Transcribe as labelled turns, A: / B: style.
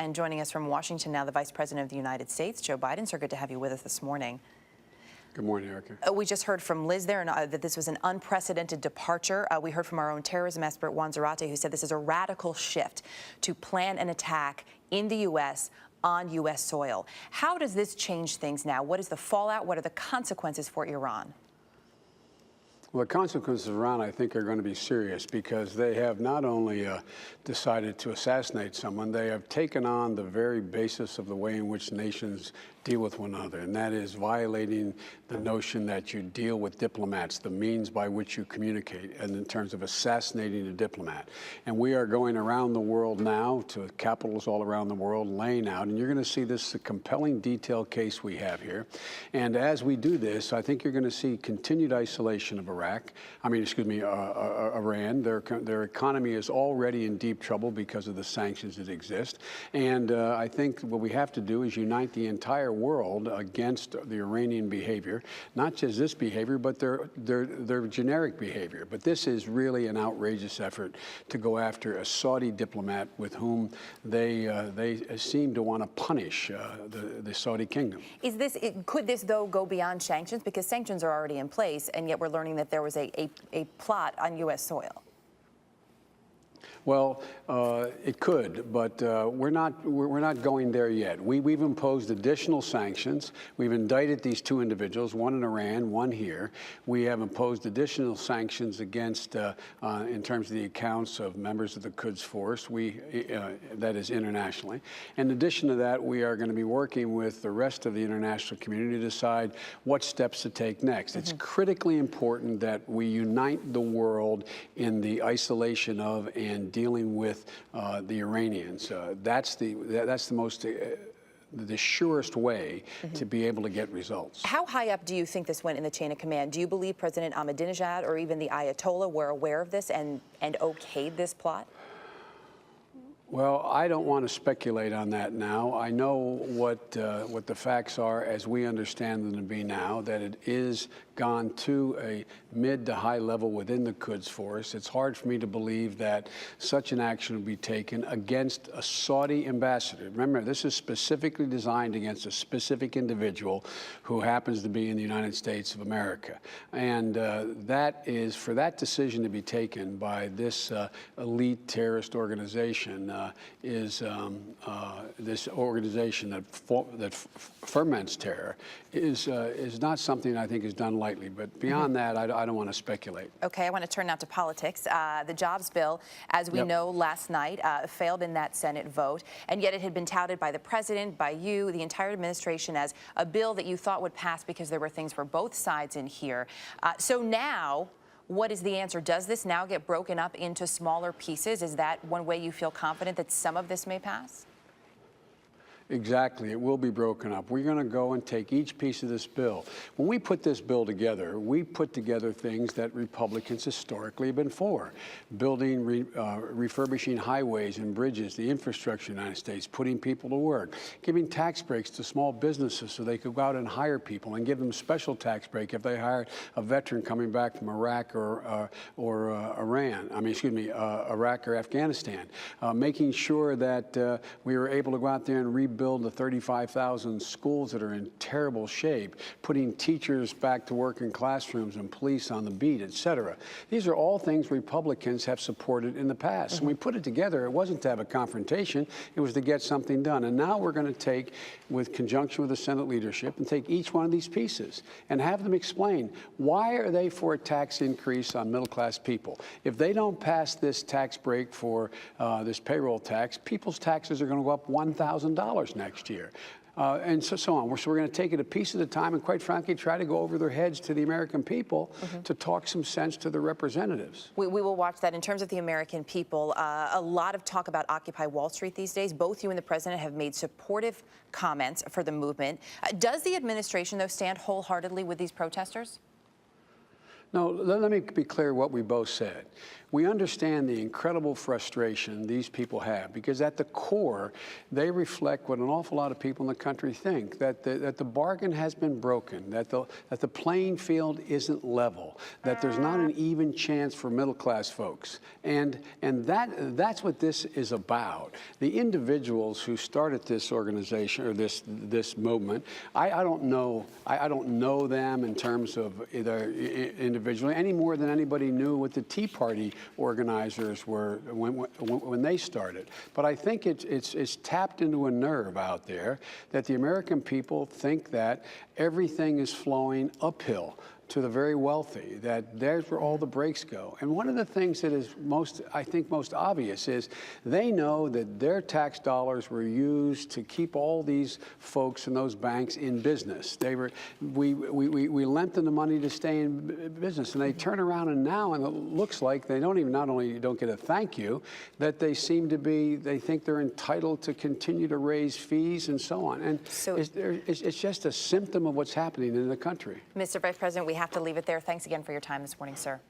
A: And joining us from Washington now, the Vice President of the United States, Joe Biden. Sir, good to have you with us this morning.
B: Good morning, Erica.
A: We just heard from Liz there that this was an unprecedented departure. We heard from our own terrorism expert, Juan Zarate, who said this is a radical shift to plan an attack in the U.S. on U.S. soil. How does this change things now? What is the fallout? What are the consequences for Iran?
B: Well, the consequences of Iran, I think, are going to be serious because they have not only decided to assassinate someone, they have taken on the very basis of the way in which nations deal with one another, and that is violating the notion that you deal with diplomats, the means by which you communicate, and in terms of assassinating a diplomat. And we are going around the world now to capitals all around the world, laying out, and you're going to see this compelling, detailed case we have here. And as we do this, I think you're going to see continued isolation of Iran. Their economy is already in deep trouble because of the sanctions that exist. And I think what we have to do is unite the entire world against the Iranian behavior, not just this behavior, but their generic behavior. But this is really an outrageous effort to go after a Saudi diplomat with whom they seem to want to punish the Saudi kingdom.
A: Could this, though, go beyond sanctions? Because sanctions are already in place, and yet we're learning that there was a plot on U.S. soil.
B: Well, it could, but we're not going there yet. We've imposed additional sanctions. We've indicted these two individuals, one in Iran, one here. We have imposed additional sanctions against, in terms of the accounts of members of the Quds Force. That is internationally. In addition to that, we are going to be working with the rest of the international community to decide what steps to take next. Mm-hmm. It's critically important that we unite the world in the isolation of and dealing with the Iranians. That's the surest way to be able to get results.
A: How high up do you think this went in the chain of command? Do you believe President Ahmadinejad or even the Ayatollah were aware of this and okayed this plot?
B: Well, I don't want to speculate on that now. I know what the facts are as we understand them to be now, that it is gone to a mid to high level within the Quds Force. It's hard for me to believe that such an action would be taken against a Saudi ambassador. Remember, this is specifically designed against a specific individual who happens to be in the United States of America. And that is, for that decision to be taken by this elite terrorist organization, this organization that ferments terror is not something I think is done lightly. But beyond that, I don't want to speculate.
A: Okay, I want to turn now to politics. The jobs bill, as we know, last night failed in that Senate vote, and yet it had been touted by the president, by you, the entire administration as a bill that you thought would pass because there were things for both sides in here. So now, what is the answer? Does this now get broken up into smaller pieces? Is that one way you feel confident that some of this may pass?
B: Exactly. It will be broken up. We're going to go and take each piece of this bill. When we put this bill together, we put together things that Republicans historically have been for. Building, refurbishing highways and bridges, the infrastructure in the United States, putting people to work, giving tax breaks to small businesses so they could go out and hire people and give them a special tax break if they hire a veteran coming back from Iraq or Iraq or Afghanistan. Making sure that we were able to go out there and rebuild the 35,000 schools that are in terrible shape, putting teachers back to work in classrooms and police on the beat, et cetera. These are all things Republicans have supported in the past. When we put it together, it wasn't to have a confrontation, it was to get something done. And now we're going to take, with conjunction with the Senate leadership, and take each one of these pieces and have them explain why are they for a tax increase on middle-class people. If they don't pass this tax break for this payroll tax, people's taxes are going to go up $1,000 next year. And so on. So we're going to take it a piece at a time and, quite frankly, try to go over their heads to the American people to talk some sense to the representatives.
A: We will watch that. In terms of the American people, a lot of talk about Occupy Wall Street these days. Both you and the president have made supportive comments for the movement. Does the administration, though, stand wholeheartedly with these protesters?
B: No, let me be clear what we both said. We understand the incredible frustration these people have, because at the core, they reflect what an awful lot of people in the country think, that the bargain has been broken, that the playing field isn't level, that there's not an even chance for middle-class folks. And that's what this is about. The individuals who started this organization, or this movement, I don't know them in terms of either individually, any more than anybody knew what the Tea Party organizers were when they started. But I think it's tapped into a nerve out there that the American people think that everything is flowing uphill to the very wealthy, that there's where all the breaks go. And one of the things that is I think most obvious is they know that their tax dollars were used to keep all these folks and those banks in business. We lent them the money to stay in business, and they turn around and it looks like they not only don't get a thank you, that they think they're entitled to continue to raise fees and so on. And so it's just a symptom of what's happening in the country.
A: Mr. Vice President, we have to leave it there. Thanks again for your time this morning, sir.